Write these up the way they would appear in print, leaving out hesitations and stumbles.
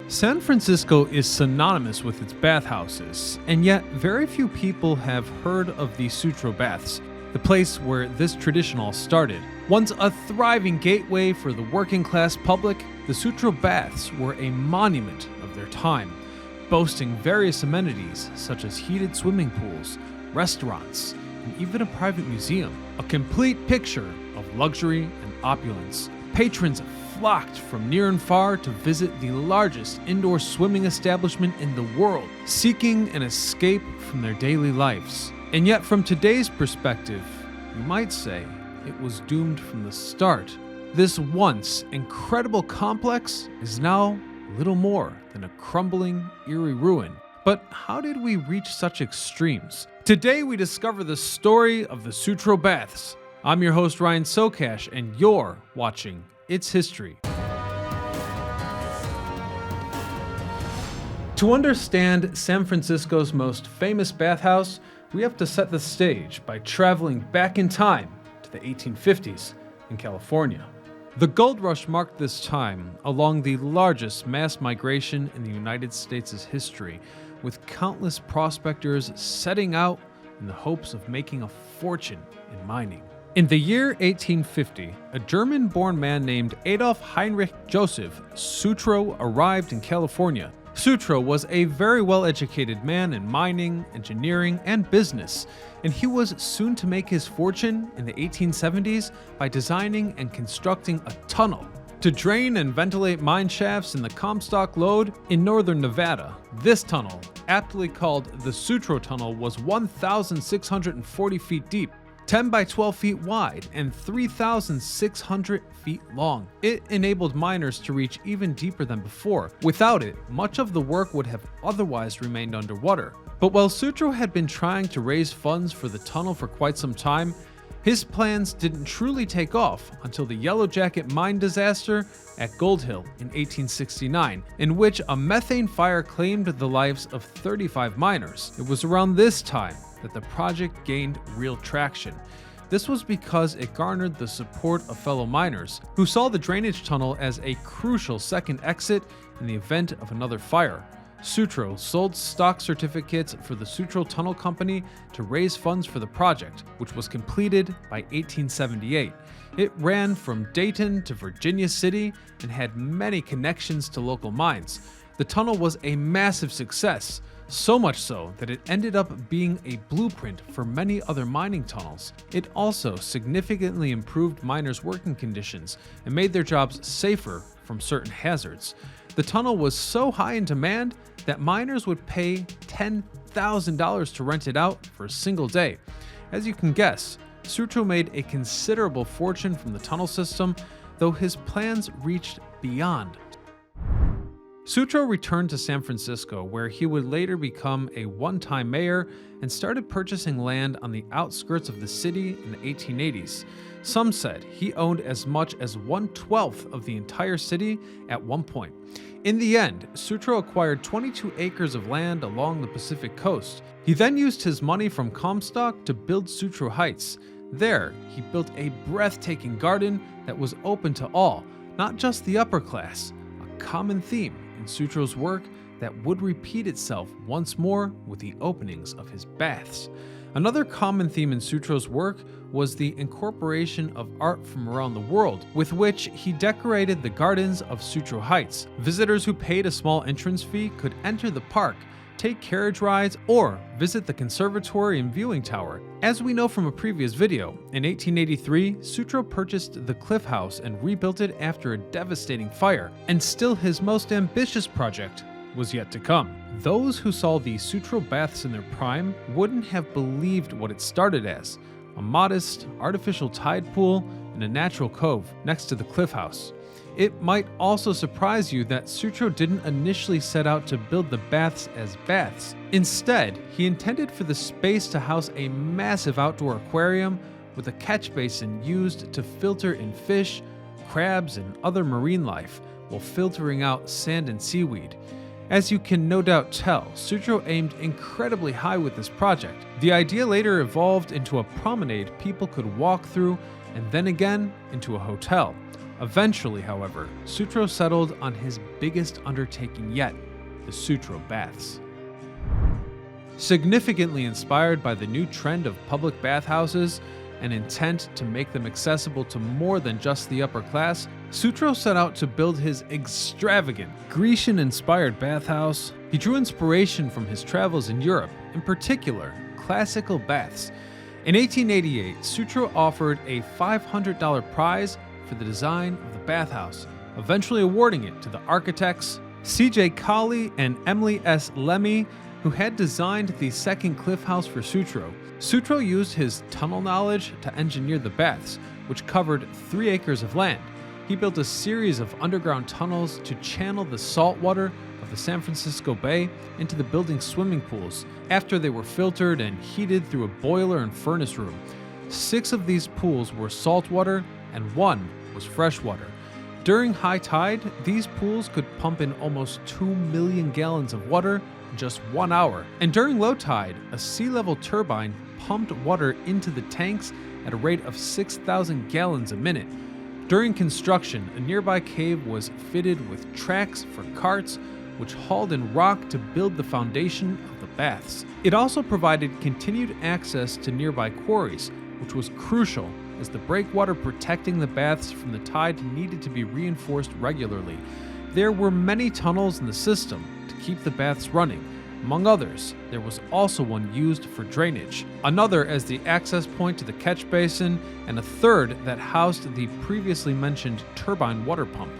San Francisco is synonymous with its bathhouses, and yet very few people have heard of the Sutro Baths, the place where this tradition all started. Once a thriving gateway for the working class public, the Sutro Baths were a monument of their time, boasting various amenities such as heated swimming pools, restaurants, and even a private museum. A complete picture of luxury and opulence. Patrons flocked from near and far to visit the largest indoor swimming establishment in the world, seeking an escape from their daily lives. And yet, from today's perspective, you might say it was doomed from the start. This once incredible complex is now little more than a crumbling, eerie ruin. But how did we reach such extremes? Today we discover the story of the Sutro Baths. I'm your host Ryan Socash, and you're watching It's History. To understand San Francisco's most famous bathhouse, we have to set the stage by traveling back in time to the 1850s in California. The gold rush marked this time along the largest mass migration in the United States' history, with countless prospectors setting out in the hopes of making a fortune in mining. In the year 1850, a German-born man named Adolf Heinrich Joseph Sutro arrived in California. Sutro was a very well-educated man in mining, engineering, and business, and he was soon to make his fortune in the 1870s by designing and constructing a tunnel to drain and ventilate mine shafts in the Comstock Lode in northern Nevada. This tunnel, aptly called the Sutro Tunnel, was 1,640 feet deep, 10 by 12 feet wide, and 3,600 feet long. It enabled miners to reach even deeper than before. Without it, much of the work would have otherwise remained underwater. But while Sutro had been trying to raise funds for the tunnel for quite some time, his plans didn't truly take off until the Yellow Jacket mine disaster at Gold Hill in 1869, in which a methane fire claimed the lives of 35 miners. It was around this time that the project gained real traction. This was because it garnered the support of fellow miners, who saw the drainage tunnel as a crucial second exit in the event of another fire. Sutro sold stock certificates for the Sutro Tunnel Company to raise funds for the project, which was completed by 1878. It ran from Dayton to Virginia City and had many connections to local mines. The tunnel was a massive success, so much so that it ended up being a blueprint for many other mining tunnels. It also significantly improved miners' working conditions and made their jobs safer from certain hazards. The tunnel was so high in demand that miners would pay $10,000 to rent it out for a single day. As you can guess, Sutro made a considerable fortune from the tunnel system, though his plans reached beyond. Sutro returned to San Francisco, where he would later become a one-time mayor and started purchasing land on the outskirts of the city in the 1880s. Some said he owned as much as 1/12 of the entire city at one point. In the end, Sutro acquired 22 acres of land along the Pacific coast. He then used his money from Comstock to build Sutro Heights. There, he built a breathtaking garden that was open to all, not just the upper class, a common theme in Sutro's work that would repeat itself once more with the openings of his baths. Another common theme in Sutro's work was the incorporation of art from around the world, with which he decorated the gardens of Sutro Heights. Visitors who paid a small entrance fee could enter the park, take carriage rides, or visit the conservatory and viewing tower. As we know from a previous video, in 1883, Sutro purchased the Cliff House and rebuilt it after a devastating fire, and still his most ambitious project was yet to come. Those who saw the Sutro Baths in their prime wouldn't have believed what it started as: a modest, artificial tide pool in a natural cove next to the Cliff House. It might also surprise you that Sutro didn't initially set out to build the baths as baths. Instead, he intended for the space to house a massive outdoor aquarium with a catch basin used to filter in fish, crabs, and other marine life, while filtering out sand and seaweed. As you can no doubt tell, Sutro aimed incredibly high with this project. The idea later evolved into a promenade people could walk through, and then again into a hotel. Eventually, however, Sutro settled on his biggest undertaking yet, the Sutro Baths. Significantly inspired by the new trend of public bathhouses and intent to make them accessible to more than just the upper class, Sutro set out to build his extravagant, Grecian-inspired bathhouse. He drew inspiration from his travels in Europe, in particular, classical baths. In 1888, Sutro offered a $500 prize for the design of the bathhouse, eventually awarding it to the architects C.J. Colley and Emily S. Lemmy, who had designed the second cliff house for Sutro. Sutro used his tunnel knowledge to engineer the baths, which covered 3 acres of land. He built a series of underground tunnels to channel the salt water of the San Francisco Bay into the building's swimming pools after they were filtered and heated through a boiler and furnace room. 6 of these pools were saltwater and 1 was freshwater. During high tide, these pools could pump in almost 2 million gallons of water in just 1 hour. And during low tide, a sea level turbine pumped water into the tanks at a rate of 6,000 gallons a minute. During construction, a nearby cave was fitted with tracks for carts, which hauled in rock to build the foundation of the baths. It also provided continued access to nearby quarries, which was crucial as the breakwater protecting the baths from the tide needed to be reinforced regularly. There were many tunnels in the system to keep the baths running. Among others, there was also one used for drainage, another as the access point to the catch basin, and a third that housed the previously mentioned turbine water pump.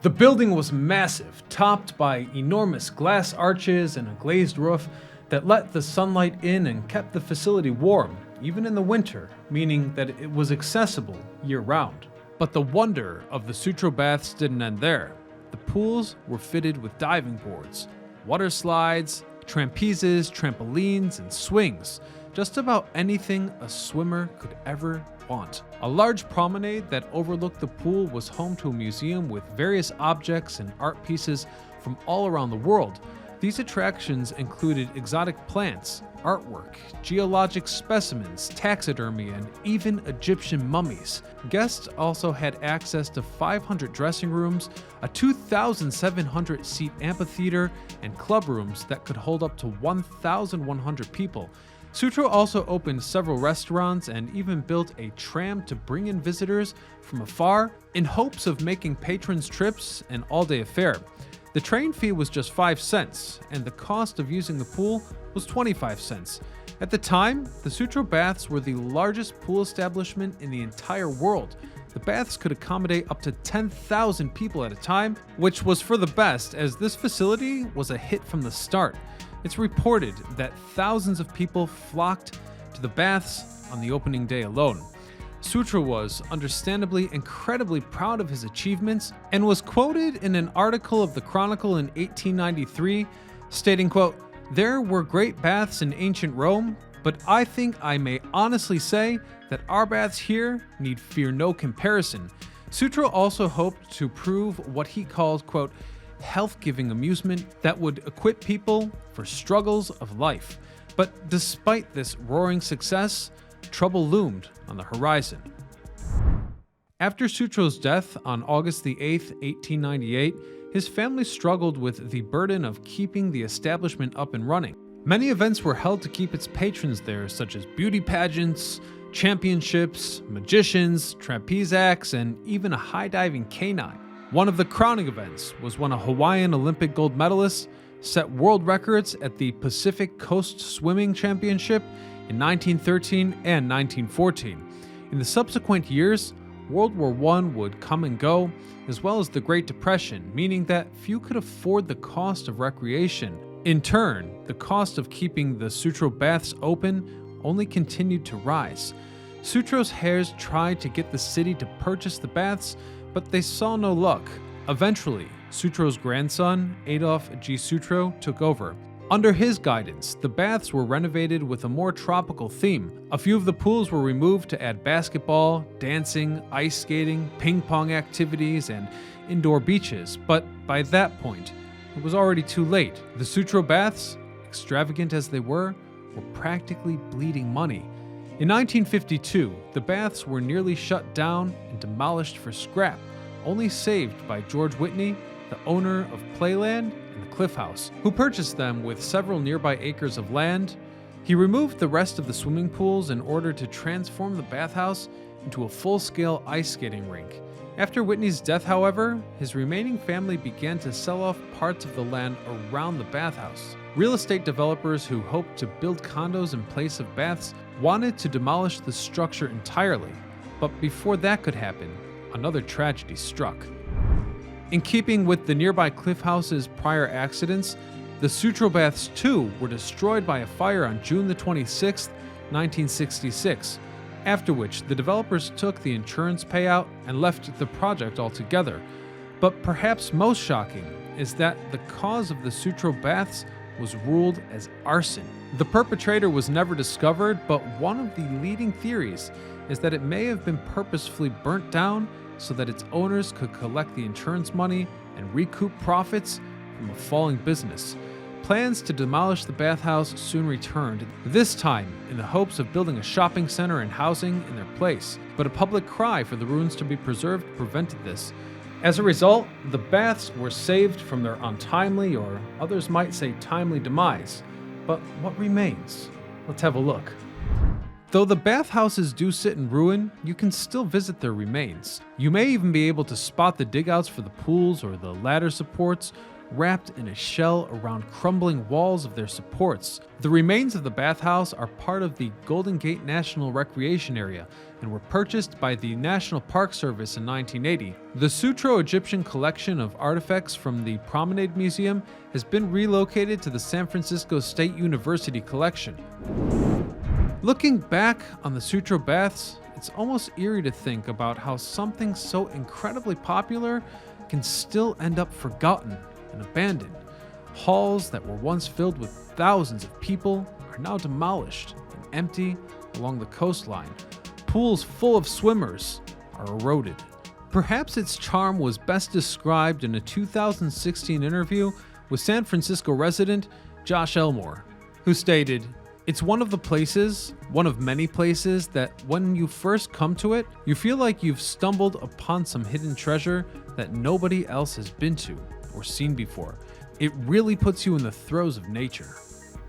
The building was massive, topped by enormous glass arches and a glazed roof that let the sunlight in and kept the facility warm, even in the winter, meaning that it was accessible year-round. But the wonder of the Sutro Baths didn't end there. The pools were fitted with diving boards, water slides, trapezes, trampolines, and swings. Just about anything a swimmer could ever want. A large promenade that overlooked the pool was home to a museum with various objects and art pieces from all around the world. These attractions included exotic plants, artwork, geologic specimens, taxidermy, and even Egyptian mummies. Guests also had access to 500 dressing rooms, a 2,700-seat amphitheater, and club rooms that could hold up to 1,100 people. Sutro also opened several restaurants and even built a tram to bring in visitors from afar in hopes of making patrons' trips an all-day affair. The train fee was just 5 cents, and the cost of using the pool was 25 cents. At the time, the Sutro Baths were the largest pool establishment in the entire world. The baths could accommodate up to 10,000 people at a time, which was for the best, as this facility was a hit from the start. It's reported that thousands of people flocked to the baths on the opening day alone. Sutro was, understandably, incredibly proud of his achievements and was quoted in an article of the Chronicle in 1893, stating, quote, "There were great baths in ancient Rome, but I think I may honestly say that our baths here need fear no comparison." Sutro also hoped to prove what he called, quote, health-giving amusement that would equip people for struggles of life. But despite this roaring success, trouble loomed on the horizon. After Sutro's death on August the 8th, 1898, his family struggled with the burden of keeping the establishment up and running. Many events were held to keep its patrons there, such as beauty pageants, championships, magicians, trapeze acts, and even a high-diving canine. One of the crowning events was when a Hawaiian Olympic gold medalist set world records at the Pacific Coast Swimming Championship in 1913 and 1914. In the subsequent years, World War I would come and go, as well as the Great Depression, meaning that few could afford the cost of recreation. In turn, the cost of keeping the Sutro Baths open only continued to rise. Sutro's heirs tried to get the city to purchase the baths, but they saw no luck. Eventually, Sutro's grandson, Adolf G. Sutro, took over. Under his guidance, the baths were renovated with a more tropical theme. A few of the pools were removed to add basketball, dancing, ice skating, ping pong activities, and indoor beaches, but by that point, it was already too late. The Sutro Baths, extravagant as they were practically bleeding money. In 1952, the baths were nearly shut down and demolished for scrap, only saved by George Whitney, the owner of Playland and the Cliff House, who purchased them with several nearby acres of land. He removed the rest of the swimming pools in order to transform the bathhouse into a full-scale ice skating rink. After Whitney's death, however, his remaining family began to sell off parts of the land around the bathhouse. Real estate developers who hoped to build condos in place of baths wanted to demolish the structure entirely, but before that could happen, another tragedy struck. In keeping with the nearby Cliff House's prior accidents, the Sutro Baths too were destroyed by a fire on June the 26th, 1966, after which the developers took the insurance payout and left the project altogether. But perhaps most shocking is that the cause of the Sutro Baths was ruled as arson. The perpetrator was never discovered, but one of the leading theories is that it may have been purposefully burnt down so that its owners could collect the insurance money and recoup profits from a falling business. Plans to demolish the bathhouse soon returned, this time in the hopes of building a shopping center and housing in their place, but a public cry for the ruins to be preserved prevented this. As a result, the baths were saved from their untimely, or others might say timely, demise. But what remains? Let's have a look. Though the bathhouses do sit in ruin, you can still visit their remains. You may even be able to spot the digouts for the pools or the ladder supports, wrapped in a shell around crumbling walls of their supports. The remains of the bathhouse are part of the Golden Gate National Recreation Area and were purchased by the National Park Service in 1980. The Sutro Egyptian collection of artifacts from the Promenade Museum has been relocated to the San Francisco State University collection. Looking back on the Sutro Baths, it's almost eerie to think about how something so incredibly popular can still end up forgotten and abandoned. Halls that were once filled with thousands of people are now demolished and empty along the coastline. Pools full of swimmers are eroded. Perhaps its charm was best described in a 2016 interview with San Francisco resident Josh Elmore, who stated, "It's one of many places that when you first come to it, you feel like you've stumbled upon some hidden treasure that nobody else has been to or seen before. It really puts you in the throes of nature."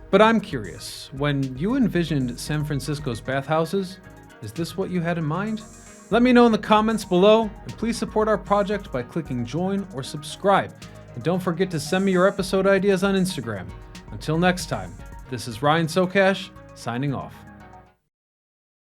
But I'm curious, when you envisioned San Francisco's bathhouses, is this what you had in mind? Let me know in the comments below, and please support our project by clicking join or subscribe. And don't forget to send me your episode ideas on Instagram. Until next time, this is Ryan Socash, signing off.